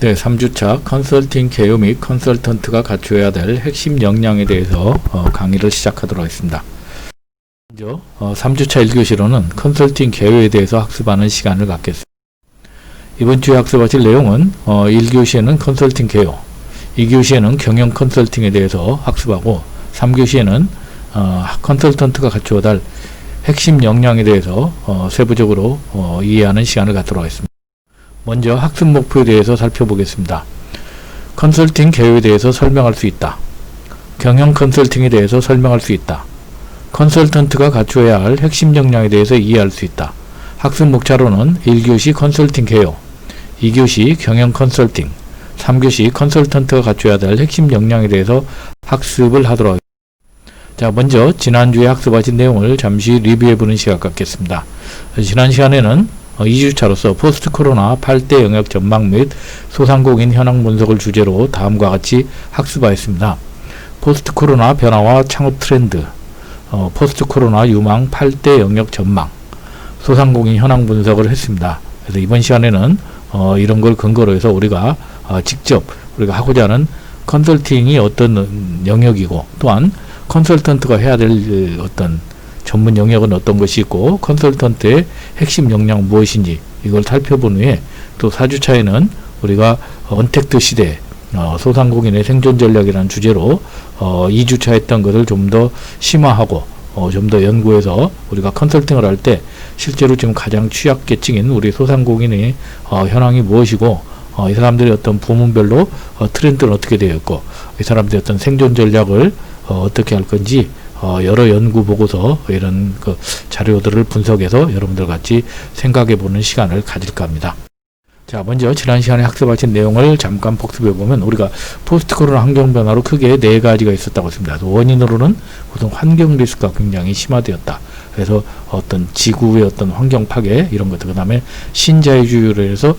네, 3주차 컨설팅 개요 및 컨설턴트가 갖춰야 될 핵심 역량에 대해서 강의를 시작하도록 하겠습니다. 먼저 3주차 1교시로는 컨설팅 개요에 대해서 학습하는 시간을 갖겠습니다. 이번 주에 학습하실 내용은 1교시에는 컨설팅 개요, 2교시에는 경영 컨설팅에 대해서 학습하고 3교시에는 컨설턴트가 갖춰야 될 핵심 역량에 대해서 세부적으로 이해하는 시간을 갖도록 하겠습니다. 먼저 학습 목표에 대해서 살펴보겠습니다. 컨설팅 개요에 대해서 설명할 수 있다. 경영 컨설팅에 대해서 설명할 수 있다. 컨설턴트가 갖추어야 할 핵심 역량에 대해서 이해할 수 있다. 학습 목차로는 1교시 컨설팅 개요, 2교시 경영 컨설팅, 3교시 컨설턴트가 갖춰야 될 핵심 역량에 대해서 학습을 하도록 하겠습니다. 자, 먼저 지난주에 학습하신 내용을 잠시 리뷰해보는 시간 갖겠습니다. 지난 시간에는 2주차로서 포스트 코로나 8대 영역 전망 및 소상공인 현황 분석을 주제로 다음과 같이 학습하였습니다. 포스트 코로나 변화와 창업 트렌드, 포스트 코로나 유망 8대 영역 전망, 소상공인 현황 분석을 했습니다. 그래서 이번 시간에는 이런 걸 근거로 해서 우리가 직접 우리가 하고자 하는 컨설팅이 어떤 영역이고, 또한 컨설턴트가 해야 될 어떤 전문 영역은 어떤 것이 있고, 컨설턴트의 핵심 역량은 무엇인지 이걸 살펴본 후에, 또 4주차에는 우리가 언택트 시대 소상공인의 생존 전략이라는 주제로 2주차 했던 것을 좀 더 심화하고 좀 더 연구해서 우리가 컨설팅을 할 때 실제로 지금 가장 취약계층인 우리 소상공인의 현황이 무엇이고, 이 사람들의 어떤 부문별로 트렌드는 어떻게 되어 있고, 이 사람들의 어떤 생존 전략을 어떻게 할 건지 여러 연구 보고서 이런 그 자료들을 분석해서 여러분들 같이 생각해 보는 시간을 가질까 합니다. 자, 먼저 지난 시간에 학습하신 내용을 잠깐 복습해 보면, 우리가 포스트 코로나 환경 변화로 크게 4가지가 있었다고 했습니다. 원인으로는 우선 환경 리스크가 굉장히 심화되었다. 그래서 어떤 지구의 어떤 환경 파괴 이런 것들, 그 다음에 신자유주의로 해서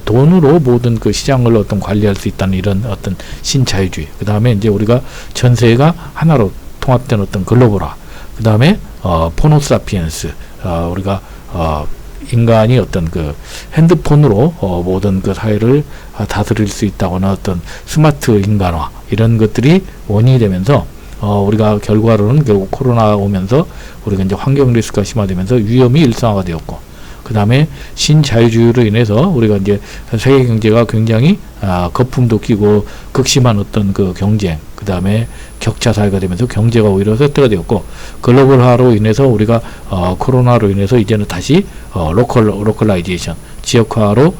돈으로 모든 그 시장을 어떤 관리할 수 있다는 이런 어떤 신자유주의, 그 다음에 이제 우리가 전세가 하나로 통합된 어떤 글로벌화, 그 다음에 포노사피엔스, 우리가 인간이 어떤 그 핸드폰으로 모든 그 사회를 다스릴 수 있다거나 어떤 스마트 인간화, 이런 것들이 원인이 되면서 우리가 결과로는 결국 코로나 오면서 우리가 이제 환경 리스크가 심화되면서 위험이 일상화가 되었고, 그 다음에 신자유주의로 인해서 우리가 이제 세계 경제가 굉장히 거품도 끼고 극심한 어떤 그 경쟁, 그 다음에 격차 사회가 되면서 경제가 오히려 쇠퇴가 되었고, 글로벌화로 인해서 우리가 코로나로 인해서 이제는 다시 로컬라이제이션, 지역화로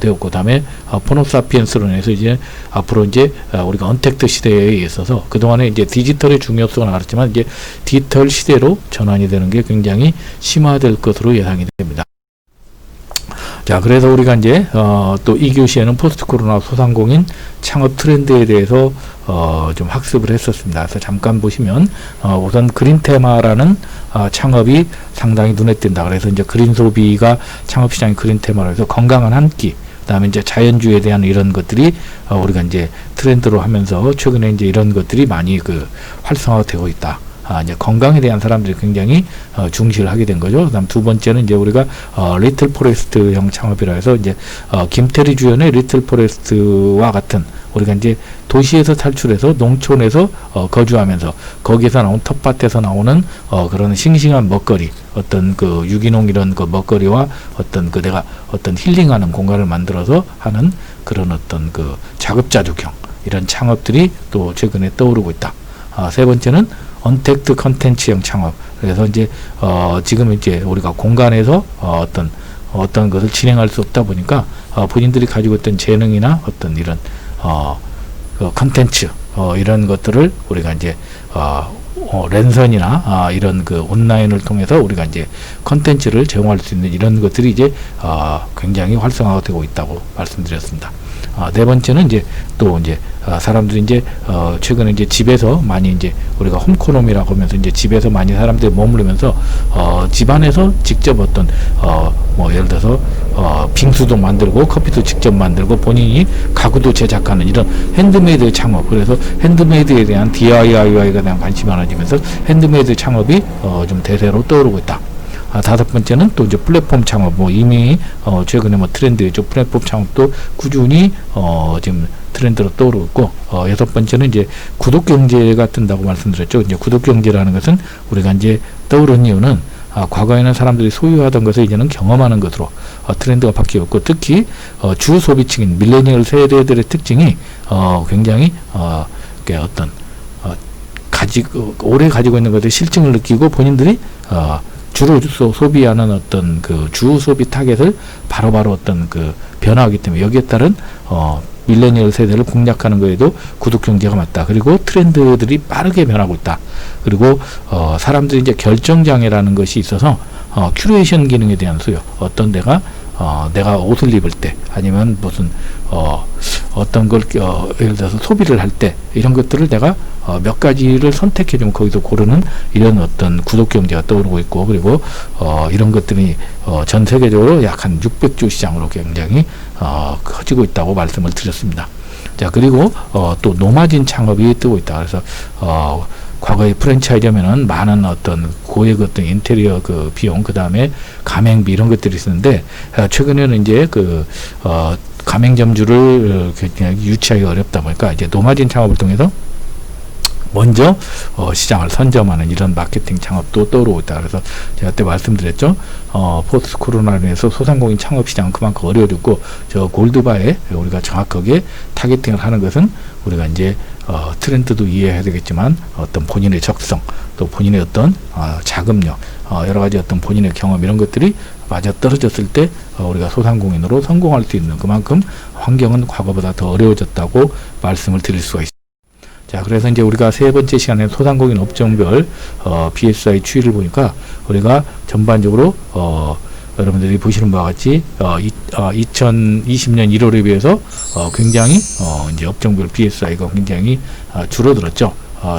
되었고, 다음에 포노사피엔스로 인해서 이제 앞으로 이제 우리가 언택트 시대에 있어서 그동안에 이제 디지털의 중요성을 알았지만 이제 디지털 시대로 전환이 되는 게 굉장히 심화될 것으로 예상이 됩니다. 자, 그래서 우리가 이제 또 2교시에는 포스트 코로나 소상공인 창업 트렌드에 대해서 좀 학습을 했었습니다. 그래서 잠깐 보시면 우선 그린 테마라는 창업이 상당히 눈에 띈다. 그래서 이제 그린 소비가 창업 시장의 그린 테마로 해서 건강한 한 끼, 그다음에 이제 자연주의에 대한 이런 것들이 우리가 이제 트렌드로 하면서 최근에 이제 이런 것들이 많이 그 활성화되고 있다. 이제 건강에 대한 사람들이 굉장히 중시를 하게 된 거죠. 그다음 두 번째는 이제 우리가 리틀 포레스트형 창업이라 해서 이제 김태리 주연의 리틀 포레스트와 같은, 우리가 이제 도시에서 탈출해서 농촌에서 거주하면서 거기에서 나온 텃밭에서 나오는 그런 싱싱한 먹거리, 어떤 그 유기농 이런 그 먹거리와 어떤 그 내가 어떤 힐링하는 공간을 만들어서 하는 그런 어떤 그 자급자족형 이런 창업들이 또 최근에 떠오르고 있다. 세 번째는 언택트 컨텐츠형 창업. 그래서 이제 지금 이제 우리가 공간에서 어떤 것을 진행할 수 없다 보니까 본인들이 가지고 있던 재능이나 어떤 이런 그 컨텐츠 이런 것들을 우리가 이제 랜선이나 이런 그 온라인을 통해서 우리가 이제 컨텐츠를 제공할 수 있는 이런 것들이 이제 굉장히 활성화가 되고 있다고 말씀드렸습니다. 네 번째는 이제 또 이제 사람들이 이제 최근에 이제 집에서 많이 이제 우리가 홈코노미라고 하면서 이제 집에서 많이 사람들이 머무르면서 집안에서 직접 어떤 뭐 예를 들어서 빙수도 만들고 커피도 직접 만들고 본인이 가구도 제작하는 이런 핸드메이드 창업, 그래서 핸드메이드에 대한 DIY에 대한 관심이 많아지면서 핸드메이드 창업이 좀 대세로 떠오르고 있다. 다섯 번째는 또 이제 플랫폼 창업, 뭐 이미 최근에 뭐 트렌드죠. 플랫폼 창업도 꾸준히 지금 트렌드로 떠오르고 있고, 여섯 번째는 이제 구독 경제가 뜬다고 말씀드렸죠. 이제 구독 경제라는 것은 우리가 이제 떠오른 이유는 과거에는 사람들이 소유하던 것을 이제는 경험하는 것으로 트렌드가 바뀌었고, 특히 주 소비층인 밀레니얼 세대들의 특징이 굉장히 어떤 오래 가지고 있는 것에 실증을 느끼고 본인들이 주로 소비하는 어떤 그 주 소비 타겟을 바로바로 어떤 그 변화하기 때문에 여기에 따른 밀레니얼 세대를 공략하는 거에도 구독 경제가 맞다. 그리고 트렌드들이 빠르게 변하고 있다. 그리고 사람들이 이제 결정 장애라는 것이 있어서 큐레이션 기능에 대한 수요. 어떤 데가 내가 옷을 입을 때 아니면 무슨 어떤 걸 예를 들어서 소비를 할 때 이런 것들을 내가 몇 가지를 선택해 주면 거기서 고르는 이런 어떤 구독 경제가 떠오르고 있고, 그리고 이런 것들이 전 세계적으로 약 한 600조 시장으로 굉장히 커지고 있다고 말씀을 드렸습니다. 자, 그리고 또 노마진 창업이 뜨고 있다. 그래서 과거에 프랜차이즈면은 많은 어떤 고액 어떤 인테리어 그 비용, 그 다음에 가맹비 이런 것들이 있었는데, 최근에는 이제 가맹점주를 그냥 유치하기 어렵다 보니까 이제 노마진 창업을 통해서 먼저 시장을 선점하는 이런 마케팅 창업도 떠오르고 있다. 그래서 제가 그때 말씀드렸죠. 포스트 코로나로 인해서 소상공인 창업 시장은 그만큼 어려워졌고, 저 골드바에 우리가 정확하게 타겟팅을 하는 것은 우리가 이제 트렌드도 이해해야 되겠지만 어떤 본인의 적성, 또 본인의 어떤 자금력, 여러 가지 어떤 본인의 경험 이런 것들이 맞아 떨어졌을 때 우리가 소상공인으로 성공할 수 있는, 그만큼 환경은 과거보다 더 어려워졌다고 말씀을 드릴 수가 있습니다. 자, 그래서 이제 우리가 세 번째 시간에 소상공인 업종별 BSI 추이를 보니까 우리가 전반적으로 여러분들이 보시는 바와 같이 2020년 1월에 비해서 굉장히 이제 업종별 BSI가 굉장히 줄어들었죠.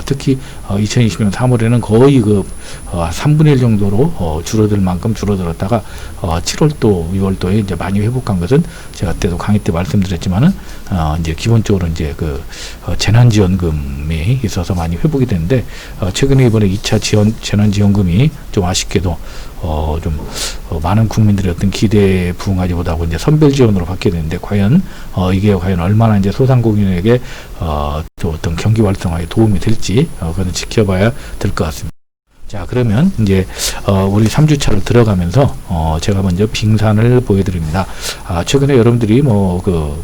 특히 2020년 3월에는 거의 3분의 1 정도로 줄어들 만큼 줄어들었다가 7월도 6월도에 이제 많이 회복한 것은 제가 그때도 강의 때 말씀드렸지만은 이제 기본적으로 이제 재난지원금이 있어서 많이 회복이 됐는데, 최근에 이번에 2차 재난지원금이 좀 아쉽게도 많은 국민들의 어떤 기대에 부응하지 못하고 이제 선별 지원으로 받게 되는데, 과연 이게 과연 얼마나 이제 소상공인에게 또 어떤 경기 활성화에 도움이 될지 그건 지켜봐야 될 것 같습니다. 자, 그러면 이제 우리 3주차를 들어가면서 제가 먼저 빙산을 보여드립니다. 최근에 여러분들이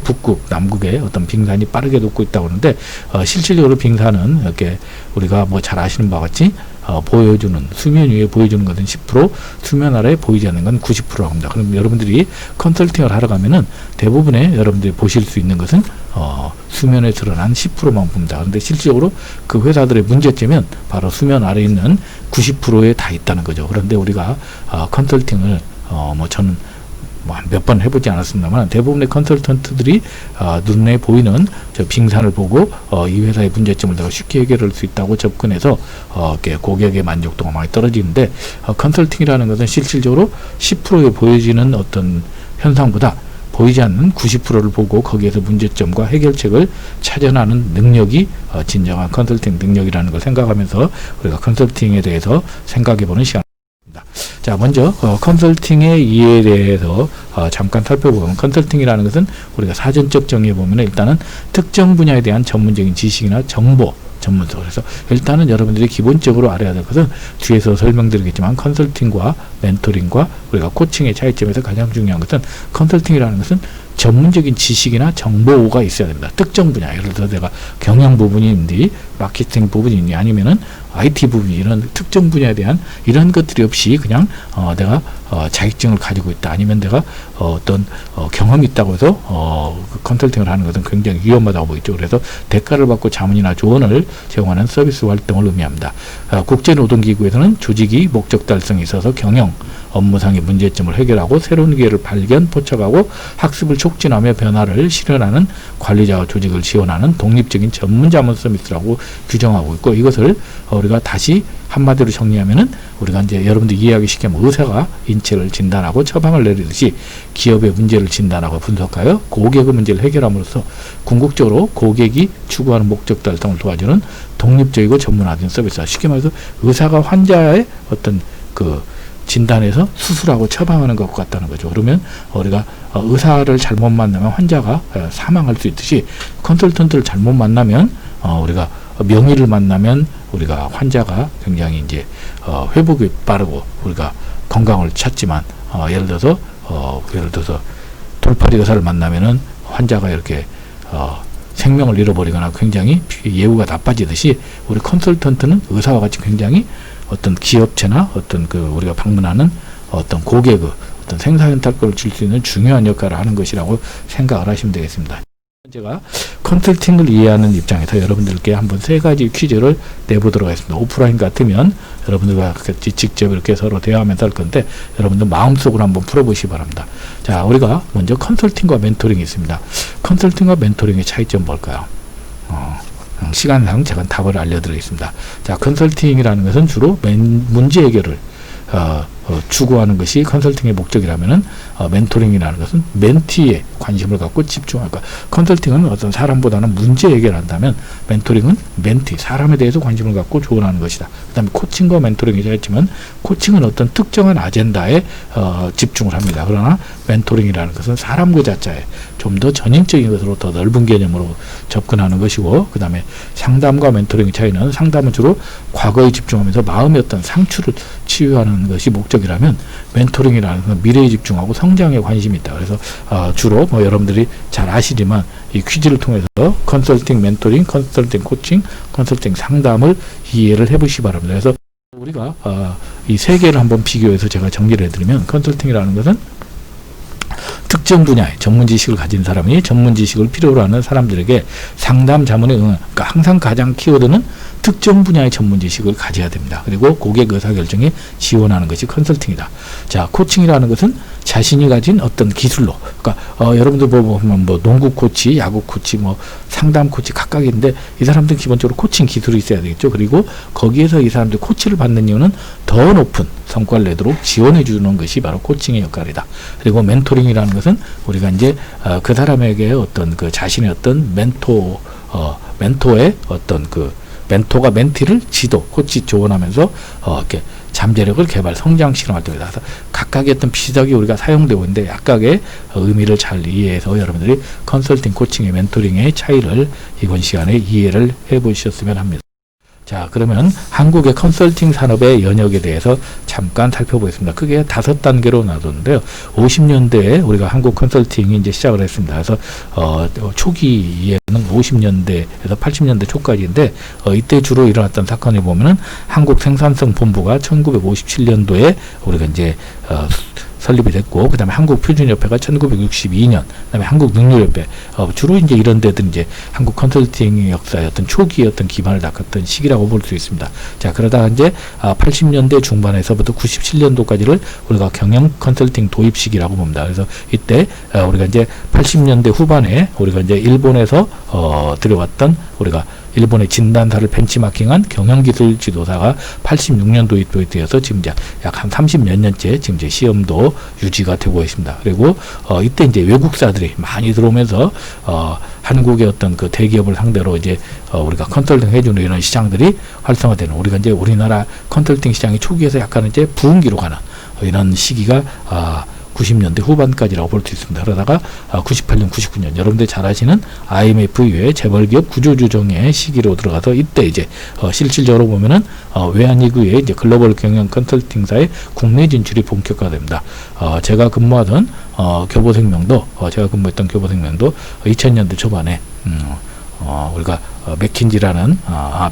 북극, 남극에 어떤 빙산이 빠르게 녹고 있다고 하는데, 실질적으로 빙산은 이렇게 우리가 잘 아시는 바와 같이 보여주는, 수면 위에 보여주는 것은 10%, 수면 아래에 보이지 않는 건 90%라고 합니다. 그럼 여러분들이 컨설팅을 하러 가면은 대부분의 여러분들이 보실 수 있는 것은 수면에 드러난 10%만 봅니다. 그런데 실질적으로 그 회사들의 문제점은 바로 수면 아래에 있는 90%에 다 있다는 거죠. 그런데 우리가 컨설팅을 저는 몇 번 해보지 않았습니다만, 대부분의 컨설턴트들이 눈에 보이는 저 빙산을 보고 이 회사의 문제점을 내가 쉽게 해결할 수 있다고 접근해서 고객의 만족도가 많이 떨어지는데, 컨설팅이라는 것은 실질적으로 10%에 보여지는 어떤 현상보다 보이지 않는 90%를 보고 거기에서 문제점과 해결책을 찾아내는 능력이 진정한 컨설팅 능력이라는 걸 생각하면서 우리가 컨설팅에 대해서 생각해보는 시간. 자, 먼저 컨설팅의 이해에 대해서 잠깐 살펴보면, 컨설팅이라는 것은 우리가 사전적 정의해 보면 일단은 특정 분야에 대한 전문적인 지식이나 정보 전문서. 그래서 일단은 여러분들이 기본적으로 알아야 될 것은 뒤에서 설명드리겠지만, 컨설팅과 멘토링과 우리가 코칭의 차이점에서 가장 중요한 것은, 컨설팅이라는 것은 전문적인 지식이나 정보가 있어야 됩니다. 특정 분야, 예를 들어 내가 경영 부분인지 마케팅 부분이니 아니면은 IT 부분이, 이런 특정 분야에 대한 이런 것들이 없이 그냥 내가 자격증을 가지고 있다, 아니면 내가 어떤 경험이 있다고 해서 컨설팅을 하는 것은 굉장히 위험하다고 보이죠. 그래서 대가를 받고 자문이나 조언을 제공하는 서비스 활동을 의미합니다. 국제노동기구에서는 조직이 목적 달성에 있어서 경영, 업무상의 문제점을 해결하고 새로운 기회를 발견, 포착하고 학습을 촉진하며 변화를 실현하는 관리자와 조직을 지원하는 독립적인 전문 자문 서비스라고 규정하고 있고, 이것을 우리가 다시 한마디로 정리하면은, 우리가 이제 여러분들 이해하기 쉽게 하면 의사가 인체를 진단하고 처방을 내리듯이 기업의 문제를 진단하고 분석하여 고객의 문제를 해결함으로써 궁극적으로 고객이 추구하는 목적 달성을 도와주는 독립적이고 전문화된 서비스. 쉽게 말해서 의사가 환자의 어떤 진단해서 수술하고 처방하는 것 같다는 거죠. 그러면 우리가 의사를 잘못 만나면 환자가 사망할 수 있듯이 컨설턴트를 잘못 만나면 우리가 명의를 만나면 우리가 환자가 굉장히 이제 회복이 빠르고 우리가 건강을 찾지만 예를 들어서 돌팔이 의사를 만나면은 환자가 이렇게 생명을 잃어버리거나 굉장히 예후가 나빠지듯이 우리 컨설턴트는 의사와 같이 굉장히 어떤 기업체나 어떤 그 우리가 방문하는 어떤 고객의 어떤 생사현탈권을 줄 수 있는 중요한 역할을 하는 것이라고 생각을 하시면 되겠습니다. 제가 컨설팅을 이해하는 입장에서 여러분들께 한번 3가지 퀴즈를 내보도록 하겠습니다. 오프라인 같으면 여러분들과 같이 직접 이렇게 서로 대화하면서 할 건데 여러분들 마음속으로 한번 풀어보시기 바랍니다. 자, 우리가 먼저 컨설팅과 멘토링이 있습니다. 컨설팅과 멘토링의 차이점 뭘까요? 시간상 제가 답을 알려드리겠습니다. 자, 컨설팅이라는 것은 주로 문제 해결을 추구하는 것이 컨설팅의 목적이라면은 멘토링이라는 것은 멘티에 관심을 갖고 집중할 것. 컨설팅은 어떤 사람보다는 문제 해결한다면 멘토링은 멘티, 사람에 대해서 관심을 갖고 조언하는 것이다. 그 다음에 코칭과 멘토링이 있지만 코칭은 어떤 특정한 아젠다에 집중을 합니다. 그러나 멘토링이라는 것은 사람 그 자체에 좀 더 전인적인 것으로 더 넓은 개념으로 접근하는 것이고, 그 다음에 상담과 멘토링의 차이는 상담은 주로 과거에 집중하면서 마음의 어떤 상처를 치유하는 것이 목적이라면 멘토링이라는 건 미래에 집중하고 성장에 관심이 있다. 그래서 주로 여러분들이 잘 아시지만 이 퀴즈를 통해서 컨설팅 멘토링, 컨설팅 코칭, 컨설팅 상담을 이해를 해보시기 바랍니다. 그래서 우리가 이 3개를 한번 비교해서 제가 정리를 해드리면 컨설팅이라는 것은 특정 분야의 전문 지식을 가진 사람이 전문 지식을 필요로 하는 사람들에게 상담 자문에 그러니까 항상 가장 키워드는 특정 분야의 전문 지식을 가져야 됩니다. 그리고 고객 의사결정에 지원하는 것이 컨설팅이다. 자, 코칭이라는 것은 자신이 가진 어떤 기술로, 그러니까 여러분들 보면 농구 코치, 야구 코치, 상담 코치 각각 있는데 이 사람들은 기본적으로 코칭 기술이 있어야 되겠죠. 그리고 거기에서 이 사람들 코치를 받는 이유는 더 높은 성과를 내도록 지원해 주는 것이 바로 코칭의 역할이다. 그리고 멘토링이라는 것은 우리가 이제 그 사람에게 어떤 그 자신의 어떤 멘토의 어떤 그 멘토가 멘티를 지도, 코치 조언하면서 이렇게 잠재력을 개발, 성장 실험할 때입니다. 그래서 각각의 어떤 비석이 우리가 사용되고 있는데 각각의 의미를 잘 이해해서 여러분들이 컨설팅, 코칭의 멘토링의 차이를 이번 시간에 이해를 해보셨으면 합니다. 자, 그러면 한국의 컨설팅 산업의 영역에 대해서 잠깐 살펴보겠습니다. 크게 5단계로 나눴는데요. 50년대에 우리가 한국 컨설팅이 이제 시작을 했습니다. 그래서 초기에는 50년대에서 80년대 초까지인데 이때 주로 일어났던 사건을 보면은 한국 생산성 본부가 1957년도에 우리가 이제 설립이 됐고, 그 다음에 한국표준협회가 1962년, 그 다음에 한국능률협회, 주로 이제 이런 데들 이제 한국 컨설팅의 역사의 어떤 초기의 어떤 기반을 닦았던 시기라고 볼 수 있습니다. 자, 그러다가 이제 80년대 중반에서부터 97년도까지를 우리가 경영 컨설팅 도입 시기라고 봅니다. 그래서 이때 우리가 이제 80년대 후반에 우리가 이제 일본에서 들여왔던 우리가 일본의 진단사를 벤치마킹한 경영기술 지도사가 86년도에 도입되어서 지금 약 한 30몇 년째 지금 이제 시험도 유지가 되고 있습니다. 그리고 이때 이제 외국사들이 많이 들어오면서 한국의 어떤 그 대기업을 상대로 이제 우리가 컨설팅 해주는 이런 시장들이 활성화되는, 우리가 이제 우리나라 컨설팅 시장이 초기에서 약간 이제 부흥기로 가는 이런 시기가 90년대 후반까지라고 볼 수 있습니다. 그러다가 98년, 99년 여러분들 잘 아시는 IMF 이후에 재벌기업 구조조정의 시기로 들어가서 이때 이제 실질적으로 보면은 외환위기에 이제 글로벌 경영 컨설팅사의 국내 진출이 본격화됩니다. 제가 근무했던 교보생명도 2000년대 초반에 우리가 맥킨지라는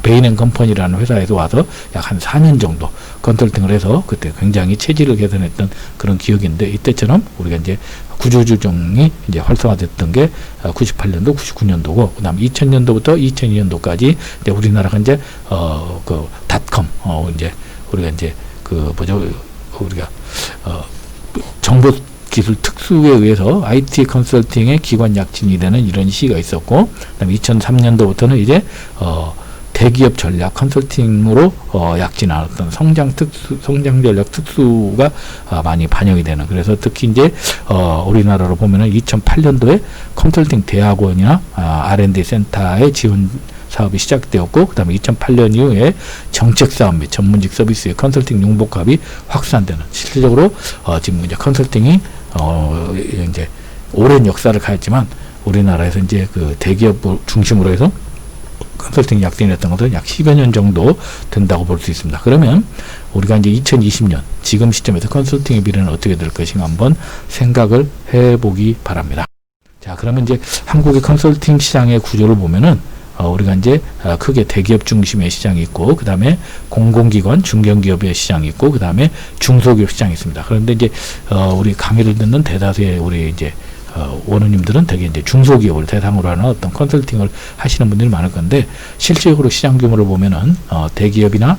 베인앤컴퍼니라는 회사에서 와서 약 한 4년 정도 컨설팅을 해서 그때 굉장히 체질을 개선했던 그런 기억인데, 이때처럼 우리가 이제 구조조정이 이제 활성화됐던 게 98년도, 99년도고, 그 다음 2000년도부터 2002년도까지 이제 우리나라가 이제 그 닷컴 이제 우리가 이제 그 우리가 정보 기술 특수에 의해서 IT 컨설팅의 기관 약진이 되는 이런 시기가 있었고, 그다음에 2003년도부터는 이제 대기업 전략 컨설팅으로 약진한 어떤 성장 전략 특수가 많이 반영이 되는, 그래서 특히 이제 우리나라로 보면은 2008년도에 컨설팅 대학원이나 R&D 센터의 사업이 시작되었고, 그 다음에 2008년 이후에 정책 사업 및 전문직 서비스의 컨설팅 융복합이 확산되는, 실질적으로 지금 이제 컨설팅이 이제 오랜 역사를 가졌지만 우리나라에서 이제 그 대기업 중심으로 해서 컨설팅 약진했던 것은 약 10여 년 정도 된다고 볼 수 있습니다. 그러면 우리가 이제 2020년 지금 시점에서 컨설팅의 미래는 어떻게 될 것인가 한번 생각을 해보기 바랍니다. 자, 그러면 이제 한국의 컨설팅 시장의 구조를 보면은 우리가 이제 크게 대기업 중심의 시장이 있고, 그 다음에 공공기관, 중견기업의 시장이 있고, 그 다음에 중소기업 시장이 있습니다. 그런데 이제 우리 강의를 듣는 대다수의 우리 이제 원우님들은 되게 이제 중소기업을 대상으로 하는 어떤 컨설팅을 하시는 분들이 많을 건데, 실질적으로 시장 규모를 보면은 대기업이나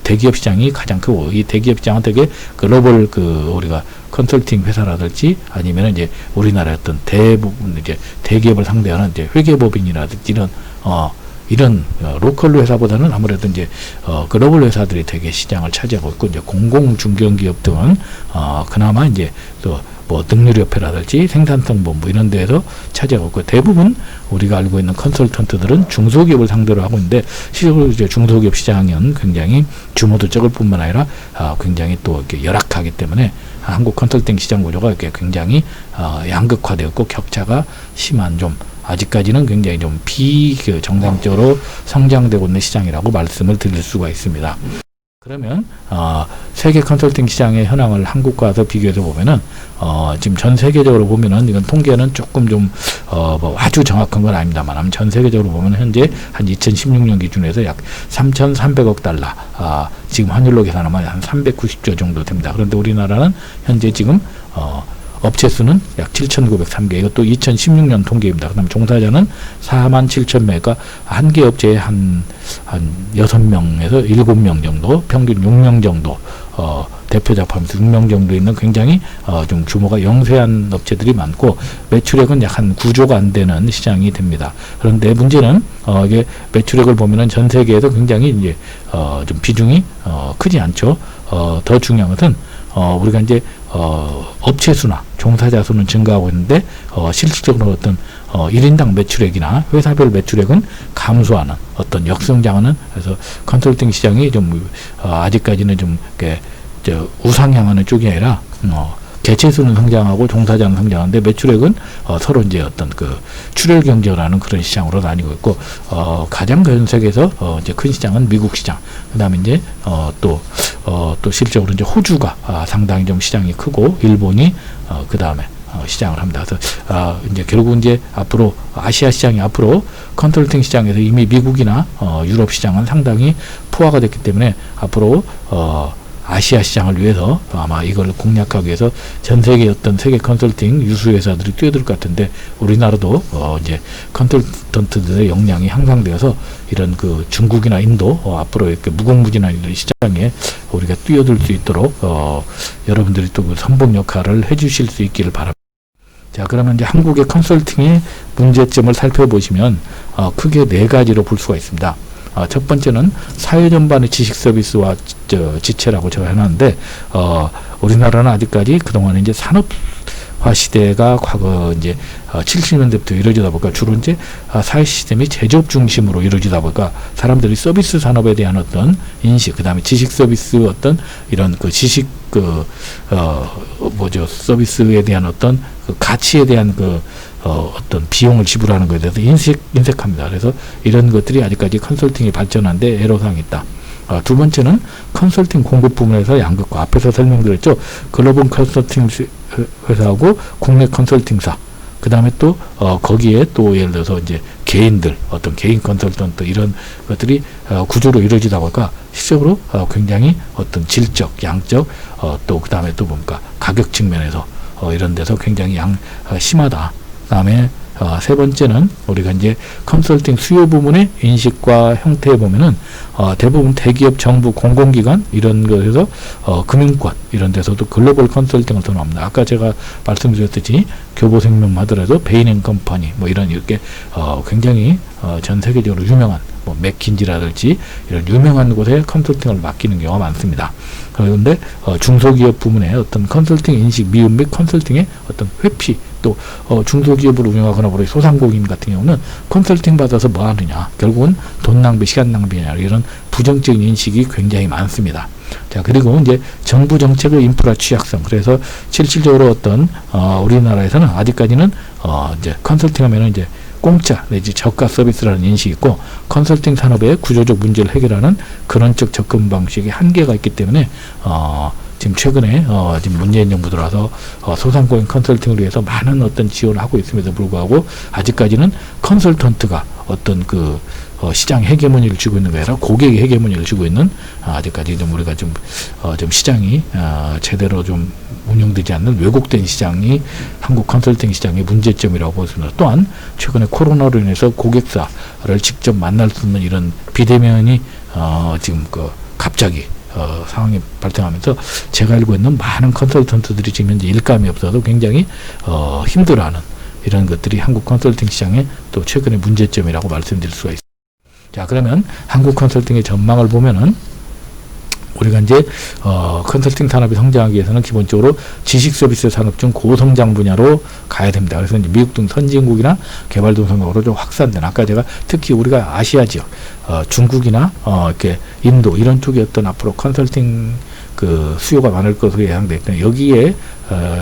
대기업 시장이 가장 크고, 이 대기업 시장은 되게 글로벌 우리가 컨설팅 회사라든지 아니면 이제 우리나라의 어떤 대부분 이제 대기업을 상대하는 이제 회계법인이라든지 이런 로컬 회사보다는 아무래도 이제 글로벌 회사들이 되게 시장을 차지하고 있고, 이제 공공 중견기업 등은 그나마 이제 또 뭐 능률협회라든지 생산성본부 이런 데에서 차지하고 있고, 대부분 우리가 알고 있는 컨설턴트들은 중소기업을 상대로 하고 있는데, 실제로 이제 중소기업 시장은 굉장히 규모도 적을 뿐만 아니라 굉장히 또 이렇게 열악하기 때문에 한국 컨설팅 시장 구조가 이렇게 굉장히 양극화되었고 격차가 심한, 좀 아직까지는 굉장히 좀 정상적으로 성장되고 있는 시장이라고 말씀을 드릴 수가 있습니다. 그러면 세계 컨설팅 시장의 현황을 한국과도 비교해서 보면은 지금 전 세계적으로 보면은, 이건 통계는 조금 좀 뭐 아주 정확한 건 아닙니다만, 전 세계적으로 보면 현재 한 2016년 기준에서 약 3,300억 달러, 지금 환율로 계산하면 한 390조 정도 됩니다. 그런데 우리나라는 현재 지금 업체 수는 약 7,903개. 이것도 2016년 통계입니다. 그 다음에 종사자는 47,000명이니까 한 개 업체에 한 6명에서 7명 정도, 평균 6명 정도, 대표자 포함해서 6명 정도 있는 굉장히 좀 규모가 영세한 업체들이 많고, 매출액은 약 한 9조가 안 되는 시장이 됩니다. 그런데 문제는 이게 매출액을 보면은 전 세계에서 굉장히 이제 좀 비중이 크지 않죠. 더 중요한 것은 우리가 이제 업체 수나 종사자 수는 증가하고 있는데 실질적으로 어떤 1인당 매출액이나 회사별 매출액은 감소하는 어떤 역성장하는, 그래서 컨설팅 시장이 좀 아직까지는 좀 이렇게 우상향하는 쪽이 아니라 개체 수는 성장하고 종사자는 성장하는데 매출액은 서로 이제 어떤 출혈 경쟁하는 그런 시장으로 나뉘고 있고, 가장 전 세계에서 이제 큰 시장은 미국 시장, 그다음에 이제 또 실질적으로 이제 호주가 상당히 좀 시장이 크고, 일본이 그다음에 시장을 합니다. 그래서 이제 결국 이제 앞으로 아시아 시장이 앞으로 컨설팅 시장에서 이미 미국이나 유럽 시장은 상당히 포화가 됐기 때문에 앞으로 아시아 시장을 위해서 아마 이걸 공략하기 위해서 전 세계 어떤 세계 컨설팅 유수 회사들이 뛰어들 것 같은데, 우리나라도 이제 컨설턴트들의 역량이 향상되어서 이런 중국이나 인도 앞으로 이렇게 무궁무진한 이런 시장에 우리가 뛰어들 수 있도록 여러분들이 또 선봉 역할을 해주실 수 있기를 바랍니다. 자, 그러면 이제 한국의 컨설팅의 문제점을 살펴보시면 크게 4가지로 볼 수가 있습니다. 첫 번째는 사회 전반의 지식 서비스와 지체라고 제가 해놨는데, 우리나라는 아직까지 그동안 이제 산업화 시대가 과거 이제 70년대부터 이루어지다 보니까 주로 이제 사회 시스템이 제조업 중심으로 이루어지다 보니까 사람들이 서비스 산업에 대한 어떤 인식, 그 다음에 지식 서비스 어떤 이런 지식 서비스에 대한 어떤 가치에 대한 어떤 비용을 지불하는 것에 대해서 인색합니다. 그래서 이런 것들이 아직까지 컨설팅이 발전하는데 애로사항이 있다. 두 번째는 컨설팅 공급 부문에서 양극화. 앞에서 설명드렸죠. 글로벌 컨설팅 회사하고 국내 컨설팅사. 그 다음에 또 거기에 또 예를 들어서 이제 개인들, 어떤 개인 컨설턴트 이런 것들이 구조로 이루어지다 보니까 실적으로 굉장히 어떤 질적, 양적, 또 그 다음에 또 뭡니까 가격 측면에서 이런 데서 굉장히 심하다. 그 다음에 세 번째는 우리가 이제 컨설팅 수요 부문의 인식과 형태에 보면은 대부분 대기업, 정부, 공공기관 이런 것에서 금융권 이런 데서도 글로벌 컨설팅을 선호합니다. 아까 제가 말씀드렸듯이 교보생명 하더라도 베인앤컴퍼니 뭐 이런 이렇게 굉장히 전 세계적으로 유명한 뭐 맥킨지라든지 이런 유명한 곳에 컨설팅을 맡기는 경우가 많습니다. 그런데 중소기업 부문의 어떤 컨설팅 인식 미흡 및 컨설팅의 어떤 회피, 또 중소기업을 운영하거나 우리 소상공인 같은 경우는 컨설팅 받아서 뭐 하느냐, 결국은 돈 낭비, 시간 낭비냐, 이런 부정적인 인식이 굉장히 많습니다. 자, 그리고 이제 정부 정책의 인프라 취약성. 그래서 실질적으로 어떤 우리나라에서는 아직까지는 이제 컨설팅 하면은 이제 공짜 내지 저가 서비스라는 인식이 있고, 컨설팅 산업의 구조적 문제를 해결하는 그런적 접근 방식의 한계가 있기 때문에 지금 최근에 지금 문재인 정부 들어와서 소상공인 컨설팅을 위해서 많은 어떤 지원을 하고 있음에도 불구하고 아직까지는 컨설턴트가 어떤 그 시장 헤게모니를 쥐고 있는 게 아니라 고객의 헤게모니를 쥐고 있는, 아직까지 좀 우리가 좀 시장이 제대로 좀 운영되지 않는 왜곡된 시장이 한국 컨설팅 시장의 문제점이라고 보습니다. 또한 최근에 코로나로 인해서 고객사를 직접 만날 수 있는 이런 비대면이 지금 갑자기 상황이 발생하면서 제가 알고 있는 많은 컨설턴트들이 지금 현재 일감이 없어서 굉장히 힘들어하는 이런 것들이 한국 컨설팅 시장의 또 최근의 문제점이라고 말씀드릴 수가 있습니다. 자, 그러면 한국 컨설팅의 전망을 보면은 우리가 이제 컨설팅 산업이 성장하기 위해서는 기본적으로 지식 서비스 산업 중 고성장 분야로 가야 됩니다. 그래서 이제 미국 등 선진국이나 개발도상국으로 좀 확산된, 아까 제가 특히 우리가 아시아 지역, 중국이나 이렇게 인도 이런 쪽에 어떤 앞으로 컨설팅 그 수요가 많을 것으로 예상되기 때문에 여기에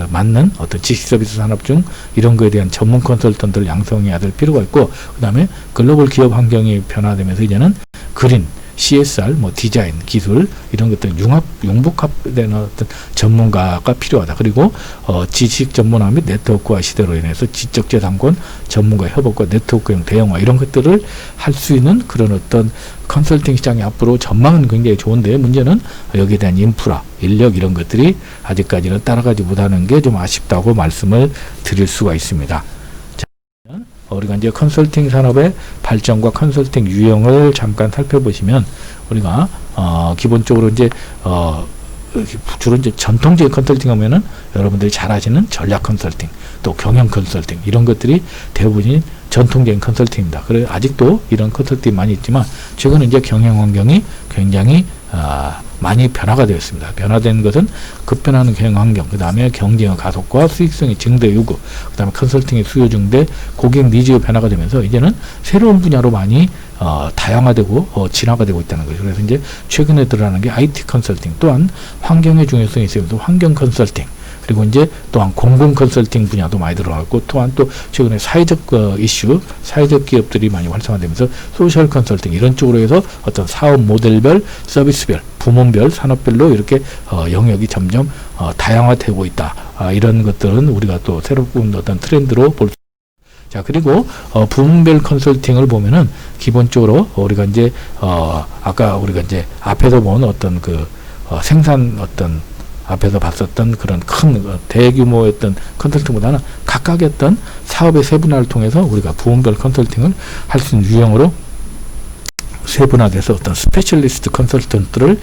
맞는 어떤 지식 서비스 산업 중 이런 거에 대한 전문 컨설턴트를 양성해야 될 필요가 있고, 그 다음에 글로벌 기업 환경이 변화되면서 이제는 그린, CSR, 뭐 디자인, 기술 이런 것들 융복합되는 어떤 전문가가 필요하다. 그리고 지식 전문화 및 네트워크화 시대로 인해서 지적재산권 전문가 협업과 네트워크형 대형화 이런 것들을 할 수 있는 그런 어떤 컨설팅 시장이 앞으로 전망은 굉장히 좋은데, 문제는 여기에 대한 인프라, 인력 이런 것들이 아직까지는 따라가지 못하는 게 좀 아쉽다고 말씀을 드릴 수가 있습니다. 우리가 이제 컨설팅 산업의 발전과 컨설팅 유형을 잠깐 살펴보시면, 우리가 기본적으로 이제 주로 이제 전통적인 컨설팅 하면은 여러분들이 잘 아시는 전략 컨설팅, 또 경영 컨설팅 이런 것들이 대부분이 전통적인 컨설팅입니다. 그래 아직도 이런 컨설팅이 많이 있지만 최근에 이제 경영 환경이 굉장히 많이 변화가 되었습니다. 변화된 것은 급변하는 경영 환경, 그 다음에 경쟁의 가속과 수익성의 증대 요구, 그 다음에 컨설팅의 수요 증대, 고객 니즈의 변화가 되면서 이제는 새로운 분야로 많이 다양화되고 진화가 되고 있다는 거죠. 그래서 이제 최근에 드러나는 게 IT 컨설팅, 또한 환경의 중요성이 있으면서 환경 컨설팅, 그리고 이제 또한 공공 컨설팅 분야도 많이 들어갔고, 또한 또 최근에 사회적 이슈, 사회적 기업들이 많이 활성화되면서 소셜 컨설팅 이런 쪽으로 해서 어떤 사업 모델별, 서비스별, 부문별, 산업별로 이렇게 영역이 점점 다양화되고 있다. 이런 것들은 우리가 또 새로운 어떤 트렌드로 볼 수. 자, 그리고 부문별 컨설팅을 보면은 기본적으로 우리가 이제 아까 우리가 이제 앞에서 본 어떤 그 생산 어떤 앞에서 봤었던 그런 큰 대규모의 어떤 컨설팅보다는 각각의 어떤 사업의 세분화를 통해서 우리가 부문별 컨설팅을 할 수 있는 유형으로 세분화돼서 어떤 스페셜리스트 컨설턴트를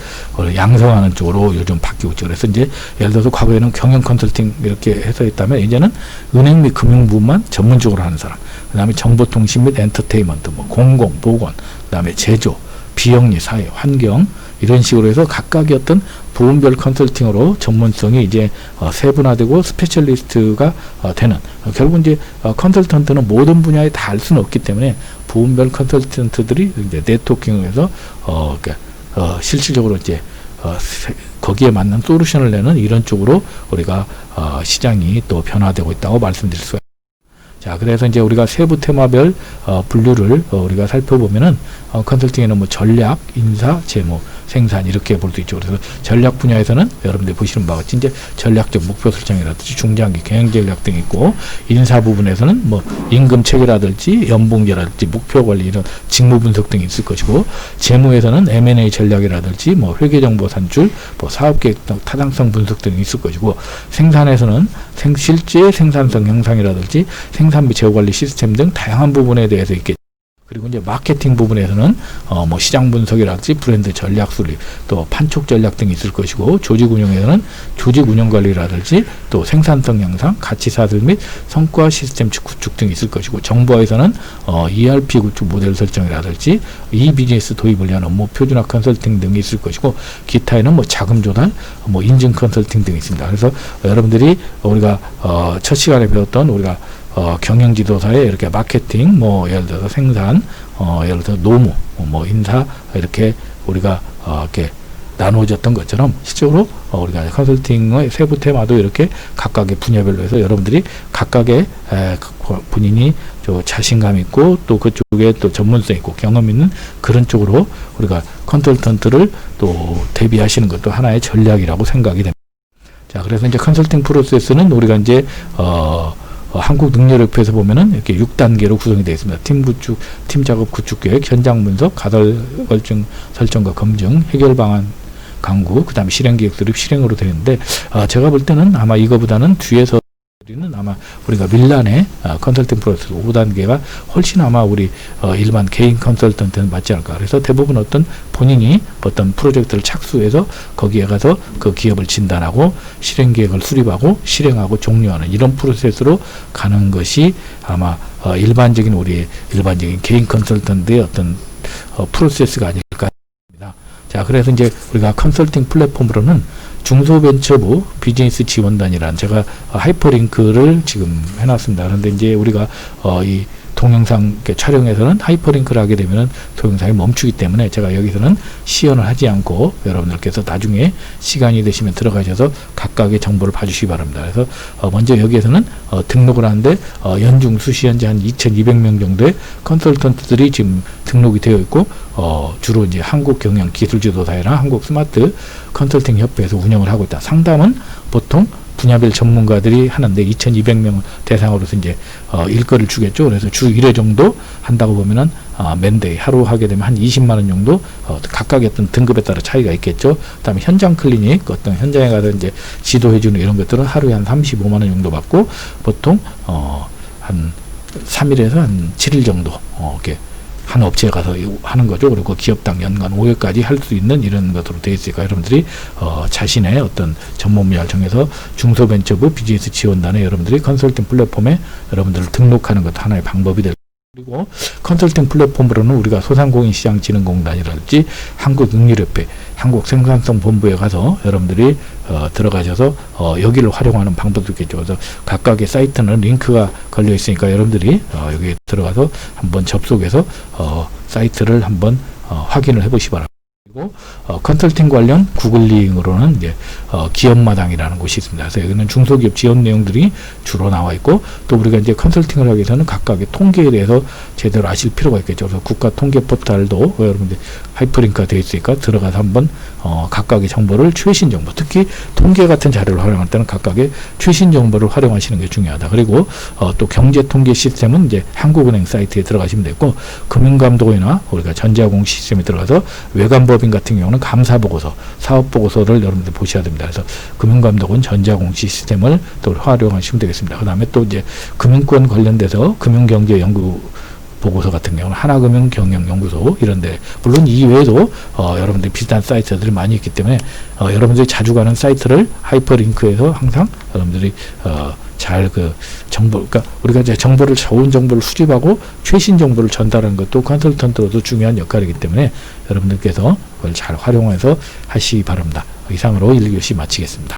양성하는 쪽으로 요즘 바뀌고 있죠. 그래서 이제 예를 들어서 과거에는 경영 컨설팅 이렇게 해서 했다면 이제는 은행 및 금융 부분만 전문적으로 하는 사람, 그 다음에 정보통신 및 엔터테인먼트, 뭐 공공, 보건, 그 다음에 제조, 비영리, 사회, 환경 이런 식으로 해서 각각의 어떤 부문별 컨설팅으로 전문성이 이제 세분화되고 스페셜리스트가 되는, 결국 이제 컨설턴트는 모든 분야에 다 할 수는 없기 때문에 부문별 컨설턴트들이 이제 네트워킹을 해서 실질적으로 이제 거기에 맞는 솔루션을 내는 이런 쪽으로 우리가 시장이 또 변화되고 있다고 말씀드릴 수가 있습니다. 자, 그래서 이제 우리가 세부 테마별 분류를 우리가 살펴보면은 컨설팅에는 뭐 전략, 인사, 재무, 생산 이렇게 볼 수 있죠. 그래서 전략 분야에서는 여러분들 보시는 바와 같이 이제 전략적 목표 설정이라든지 중장기 경영 전략 등이 있고, 인사 부분에서는 뭐 임금 체계라든지 연봉제라든지 목표 관리 이런 직무 분석 등이 있을 것이고, 재무에서는 M&A 전략이라든지 뭐 회계 정보 산출, 뭐 사업 계획 등 타당성 분석 등이 있을 것이고, 생산에서는 실제 생산성 향상이라든지 생산비 제어 관리 시스템 등 다양한 부분에 대해서 있겠죠. 그리고 이제 마케팅 부분에서는 뭐 시장 분석이랄지 브랜드 전략 수립, 또 판촉 전략 등이 있을 것이고, 조직 운영에서는 조직 운영 관리라든지 또 생산성 향상, 가치 사슬 및 성과 시스템 구축 등이 있을 것이고, 정보화에서는 ERP 구축 모델 설정이라든지 이 비즈니스 도입을 위한 업무 표준화 컨설팅 등이 있을 것이고, 기타에는 뭐 자금 조달, 뭐 인증 컨설팅 등이 있습니다. 그래서 여러분들이 우리가 첫 시간에 배웠던 우리가 경영지도사에 이렇게 마케팅, 뭐 예를 들어서 생산, 예를 들어 노무, 뭐 인사 이렇게 우리가 이렇게 나누어졌던 것처럼 실제로 우리가 컨설팅의 세부 테마도 이렇게 각각의 분야별로 해서 여러분들이 각각의 본인이 자신감 있고 또 그쪽에 또 전문성 있고 경험 있는 그런 쪽으로 우리가 컨설턴트를 또 대비하시는 것도 하나의 전략이라고 생각이 됩니다. 자, 그래서 이제 컨설팅 프로세스는 우리가 이제 한국능력협회에서 보면은 이렇게 6단계로 구성이 되어 있습니다. 팀 구축, 팀 작업 구축 계획, 현장 분석, 가설 설정과 검증, 해결 방안 강구, 그 다음에 실행 계획 수립, 실행으로 되어 있는데, 제가 볼 때는 아마 이거보다는 뒤에서 우리는 아마 우리가 밀란의 컨설팅 프로세스 5단계가 훨씬 아마 우리 일반 개인 컨설턴트는 맞지 않을까. 그래서 대부분 어떤 본인이 어떤 프로젝트를 착수해서 거기에 가서 그 기업을 진단하고 실행 계획을 수립하고 실행하고 종료하는 이런 프로세스로 가는 것이 아마 일반적인 우리 일반적인 개인 컨설턴트의 어떤 프로세스가 아닐까 합니다. 자, 그래서 이제 우리가 컨설팅 플랫폼으로는 중소벤처부 비즈니스 지원단이란 제가 하이퍼링크를 지금 해놨습니다. 그런데 이제 우리가 이 동영상 촬영에서는 하이퍼링크를 하게 되면은 동영상이 멈추기 때문에 제가 여기서는 시연을 하지 않고 여러분들께서 나중에 시간이 되시면 들어가셔서 각각의 정보를 봐주시기 바랍니다. 그래서 먼저 여기에서는 등록을 하는데 연중 수시 현재 한 2,200명 정도의 컨설턴트들이 지금 등록이 되어 있고 주로 이제 한국경영기술지도사회나 한국스마트 컨설팅 협회에서 운영을 하고 있다. 상담은 보통 분야별 전문가들이 하는데 2,200명 대상으로서 이제 일거리를 주겠죠. 그래서 주 1회 정도 한다고 보면은 맨데이 하루 하게 되면 한 20만 원 정도 각각의 어떤 등급에 따라 차이가 있겠죠. 그다음에 현장 클리닉 어떤 현장에 가서 이제 지도해주는 이런 것들은 하루에 한 35만 원 정도 받고 보통 한 3일에서 한 7일 정도 이렇게 한 업체에 가서 하는 거죠. 그리고 기업당 연간 5회까지 할 수 있는 이런 것으로 되어 있으니까 여러분들이 자신의 어떤 전문 분야를 정해서 중소벤처부 비즈니스 지원단에 여러분들이 컨설팅 플랫폼에 여러분들을 등록하는 것도 하나의 방법이 될 그리고 컨설팅 플랫폼으로는 우리가 소상공인시장진흥공단이랄지 한국능률협회, 한국생산성본부에 가서 여러분들이 들어가셔서 여기를 활용하는 방법도 있겠죠. 그래서 각각의 사이트는 링크가 걸려 있으니까 여러분들이 여기에 들어가서 한번 접속해서 사이트를 한번 확인을 해보시기 바랍니다. 그리고 컨설팅 관련 구글링으로는 이제 기업마당이라는 곳이 있습니다. 그래서 여기는 중소기업 지원 내용들이 주로 나와 있고 또 우리가 이제 컨설팅을 하기 위해서는 각각의 통계에 대해서 제대로 아실 필요가 있겠죠. 그래서 국가 통계 포털도 여러분들 하이퍼링크가 되어 있으니까 들어가서 한번 각각의 정보를 최신 정보, 특히 통계 같은 자료를 활용할 때는 각각의 최신 정보를 활용하시는 게 중요하다. 그리고 또 경제 통계 시스템은 이제 한국은행 사이트에 들어가시면 되고 금융감독원이나 우리가 전자공 시스템에 들어가서 외관법인 같은 경우는 감사보고서, 사업보고서를 여러분들 보셔야 됩니다. 그래서 금융감독원 전자공시 시스템을 또 활용하시면 되겠습니다. 그 다음에 또 이제 금융권 관련돼서 금융경제연구 보고서 같은 경우는 하나금융경영연구소 이런데 물론 이외에도 여러분들 비슷한 사이트들이 많이 있기 때문에 여러분들이 자주 가는 사이트를 하이퍼링크해서 항상 여러분들이 잘 정보, 그러니까 우리가 이제 좋은 정보를 수집하고 최신 정보를 전달하는 것도 컨설턴트로도 중요한 역할이기 때문에 여러분들께서 그걸 잘 활용해서 하시기 바랍니다. 이상으로 1교시 마치겠습니다.